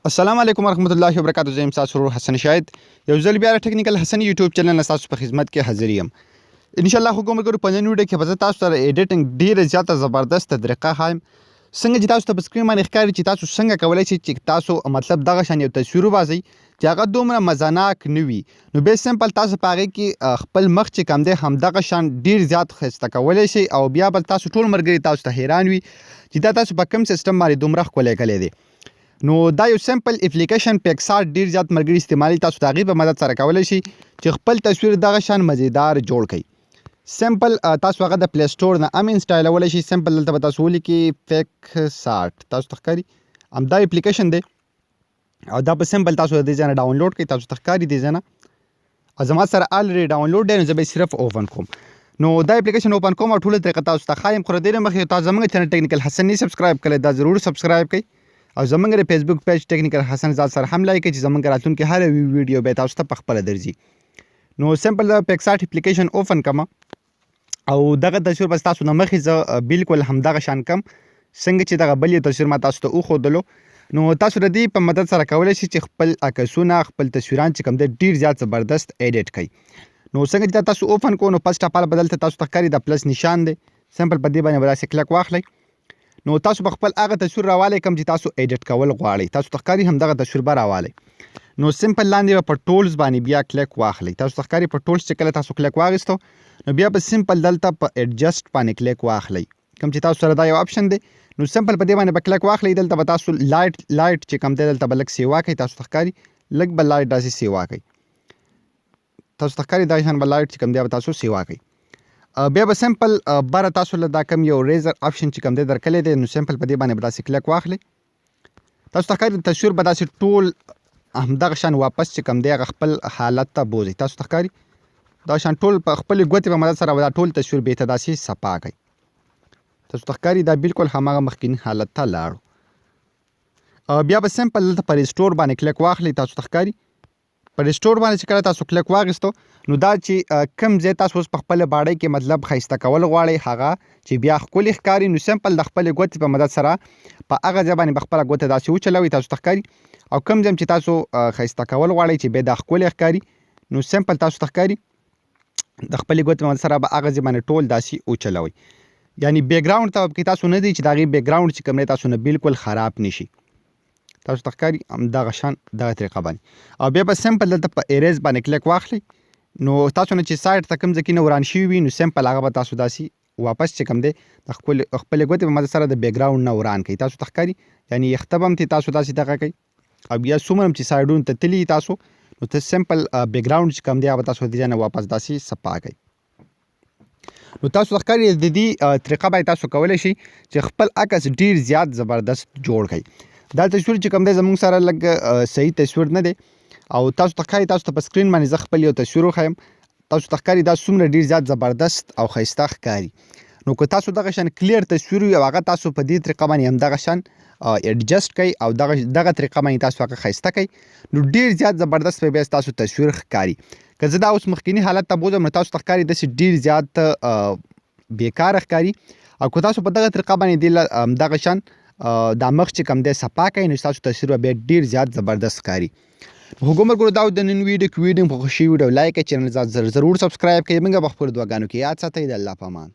السلام علیکم ورحمۃ اللہ وبرکاتہ. زه یم تاسو ورور حسن شاهد. یو ځل بیا ټیکنیکل حسن یوټیوب چینل تاسو په خدمت کې حاضر یم. ان شاء الله حکومت ګورو په نن ویډیو کې به تاسو سره ایډیټینګ ډیره زیاته زبردست طریقه ښایم. څنګه چې تاسو ته په سکرین باندې ښکاري چې تاسو څنګه کولی شئ چې تاسو مطلب دغه شان یو تصویر وباسئ چې هغه دومره مزهناک نه وي. نو بیا سمپل تاسو په هغې کې خپل مخ چې کوم دی همدغه شان ډیر زیات ښایسته کولی شئ او بیا به تاسو ټول ملګري تاسو ته حیران وي چې دا تاسو په کوم سیسټم باندې دومره ښکلی کلی دی. نو دا یو سمپل اپلیکیشن پیکسارټ ډیر زیات ملګري استعمالي تاسو د هغې په مدد سره کولی شئ چې خپل تصویر دغه شان مزیدار جوړ کړئ. سمپل تاسو هغه د پلی سټور نه هم انسټالولی شئ. سمپل دلته به تاسو ولیکئ پیکسارټ، تاسو ته ښکاري همدا اپلیکیشن دی او دا په سمپل تاسو د دې ځای نه ډاونلوډ کړئ. تاسو ته ښکاري دې ځای نه او زما سره الریډي ډاونلوډ دی نو زه به یې صرف اوپن کوم. نو دا اپلیکیشن اوپن کوم او ټوله طریقه تاسو ته ښایم. خو د دې نه مخکې تاسو زموږ چینل ټیکنیکل حسن نه سبسکرایب کړی دا ضرور سبسکرایب کړئ او زموږ د فیسبوک پیج ټیکنیکل حسن ذات سره هم لایک کړئ چې زموږ راتلونکي هر ویډیو به تاسو ته په خپله درځي. نو سمپل د پیکسارټ اپلیکیشن اوپن کړم او دغه تصویر بس تاسو نه مخکې زه بالکل همدغه شان کم څنګه چې دغه بل یو تصویر ما تاسو ته وښودلو. نو تاسو د دې په مدد سره کولی شئ چې خپل عکسونه خپل تصویران چې کوم دی ډیر زیات زبردست ایډیټ کړئ. نو څنګه چې تاسو اوپن کوو نو فرسټ اف آل به دلته تاسو ته ښکاري د پلس نشان دی. سمپل په دې باندې به داسې کلک واخلئ. نو تاسو په خپل هغه تصویر راوالی کوم چې تاسو ایډیټ کول غواړئ. تاسو ته ښکاري همدغه تصویر به راوالی. نو سمپل لاندې به په ټولز باندې بیا کلک واخلئ. تاسو ته ښکاري په ټولز چې کله تاسو کلک واخیستو نو بیا به سمپل دلته په ایډجسټ باندې کلک واخلئ کوم چې تاسو سره دا یو اپشن دی. نو سمپل په دې باندې به کلک واخلئ. دلته به تاسو لایټ چې کوم دی دلته به لږ سیوا کوئ. تاسو ته ښکاري لږ به لایټ داسې سیوا کوئ. تاسو ته ښکاري دا شان به لایټ چې کوم دی به تاسو سیوا کوئ. بیا به سمپل بره تاسو له دا کوم یو ریزر اپشن چې کوم دی درکلی دی نو سمپل په دې باندې به داسې کلک واخلئ. تاسو ته ښکاري تصویر به داسې ټول همدغه شان واپس چې کوم دی هغه خپل حالت ته بوځئ. تاسو ته ښکاري دا شان ټول په خپلې ګوتې په مدد سره به دا ټول تصویر بیرته داسې صفا کړئ. تاسو ته ښکاري دا بالکل هماغه مخکیني حالت ته لاړو. بیا به سمپل دلته په ریسټور باندې کلک واخلئ. تاسو ته ښکاري په ریسټور باندې چې کله تاسو کلک واخیستو نو دا چې کوم ځای تاسو اوس په خپله باډۍ کې مطلب ښایسته کول غواړئ هغه چې بیا ښکلي ښکاري نو سمپل د خپلې ګوتې په مدد سره په هغه ځای باندې به خپله ګوته داسې وچلوئ. تاسو ته ښکاري او کوم ځای چې تاسو ښایسته کول غواړئ چې بیا دا ښکلي ښکاري نو سمپل تاسو ته ښکاري د خپلې ګوتې په مدد سره به هغه ځای باندې ټول داسې وچلوئ. یعنی بیکګراونډ ته پکې تاسو نه دی چې د هغې بیکګراونډ چې کوم دی تاسو نه بالکل خراب نه شي. تاسو ته ښکاري همدغه شان دغه طریقه باندې او بیا به سمپل دلته په ایریز باندې کلک واخلئ. نو تاسو نه چې سایډ ته کوم ځای کې نه وران شوي وي نو سمپل هغه به تاسو داسې واپس چې کوم دی د خپلې ګوتې په مدد سره د بیکګراونډ نه وران کړئ. تاسو ته ښکاري یعنی یخته به هم تاسو داسې دغه کوئ او بیا څومره هم چې سایډونو ته تللي تاسو نو ته سمپل بیکګراونډ چې کوم دی هغه به تاسو د دې نه واپس داسې صفا کړئ. نو تاسو ته ښکاري د دې طریقه باندې تاسو کولی شئ چې خپل عکس ډیر زیات زبردست جوړ کړئ. دا تصویر چې کوم دی زموږ سره لږ صحیح تصویر نه دی او تاسو ته ښکاري تاسو ته په سکرین باندې زه خپل یو تصویر وښیم. تاسو ته ښکاري دا څومره ډیر زیات زبردست او ښایسته ښکاري. نو که تاسو دغه شان کلیر تصویر وي او هغه تاسو په دې طریقه باندې همدغه شان ایډجسټ کوئ او دغه طریقه باندې تاسو هغه ښایسته کوئ نو ډیر زیات زبردست به بیا ستاسو تصویر ښکاري. که زه دا اوس مخکیني حالت ته بوځم نو تاسو ته ښکاري داسې ډیر زیات بیکاره ښکاري او که تاسو په دغه طریقه باندې همدغه شان دا مخ چې کوم دی صفا کوئ نو ستاسو تصویر به بیا ډیر زیات زبردست ښکاري. حکومت ګورو دا د نن ویډیو مو خوښ شوي ویډیو لایک کړئ چینل ضرور سبسکرایب کړئ. موږ به خپلو دعاګانو کې یاد ساتئ. د الله په امان.